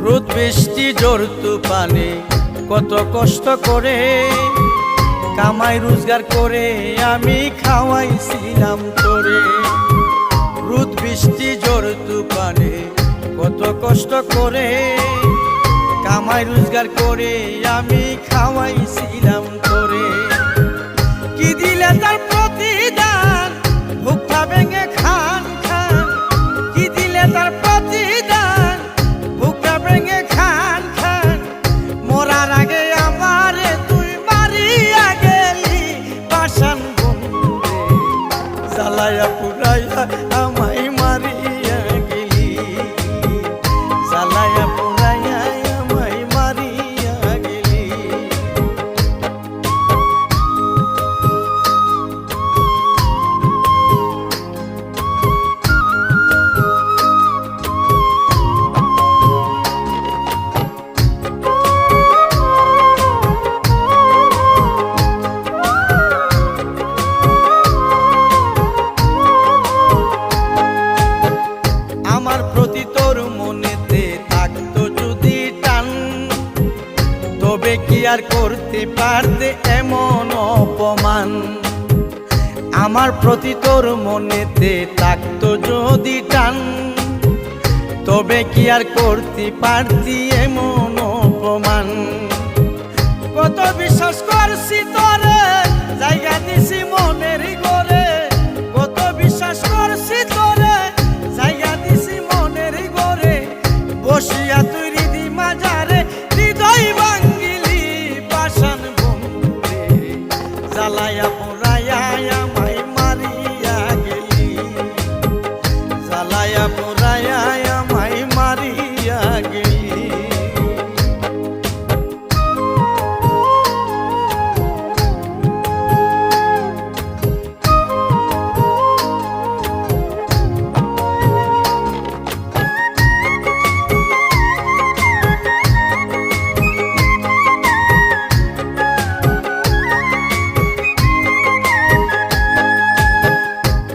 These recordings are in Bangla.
রোদ বৃষ্টি জোর তুফানে কত কষ্ট করে কামাই রোজগার করে আমি খাওয়াইছিলাম তোরে। রোদ বৃষ্টি জোর তুফানে কত কষ্ট করে কামাই রোজগার করে আমি খাওয়াইছিলাম তোরে। কি দিলে তার প্রতিদান ভুক্তা ভেঙে খান খান, কি দিলে তার প্রতিদান ভুক্তা ভেঙে খান খান। মরার আগে আমারে তুই মারিয়া গেলি পাষাণ বন্ধুরে, জ্বালায়া পুরাইয়া আমায় মারিয়া গেলি, জ্বালায়া পুরাইয়া আমায় মারিয়া গেলি। আমার প্রতি তোর মনেতে থাকতো যদি টান, তবে কি আর করতে পারতে এমন অপমান। আমার প্রতি তোর মনেতে থাকতো যদি টান, তবে কি আর করতে পারতি এমন অপমান। কত বিশ্বাস করছি তোরে, জায়গা দিছি মনের ঘরে, কত বিশ্বাস করছি তোরে, জায়গা দিছি মনের ঘরে। বসিয়া তুই হৃদি মাজারে হৃদয় ভাঙ্গিলি পাষাণ বন্ধুরে, জ্বালায়া পোড়াইয়া আমায় মারিয়া গেলি, জ্বালায়া পোড়াইয়া আমায় মারিয়া গেলি।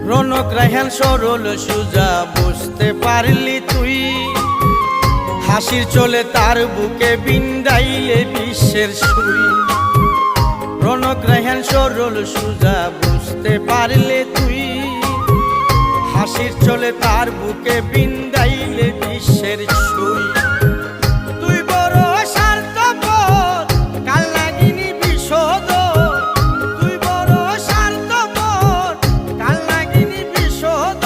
রনক রায়হান সরল সুজা বুঝতে পারলি তুই, হাসির চলে তার বুকে বিন্দাইলে বিশ্বের সুই। রনক রায়হান সরল সুজা বুঝতে পারলে তুই, হাসির চলে তার বুকে বিন্দাইলে বিশ্বের সুই। তুই বড় স্বার্থপর কাল লাগিনি বিশোধ, তুই বড় স্বার্থপর কাল লাগিনি বিশোধ।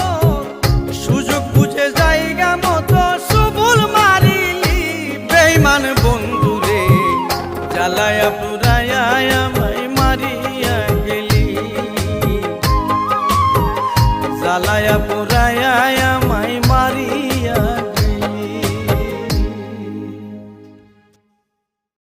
সুযোগ বুঝে জায়গা মতো সুবুল মারিলি বেঈমান বন্ধুরে, জ্বালায়া পুরাইয়া আমায় মারিয়া গেলি, জ্বালায়া পুরাইয়া আমায়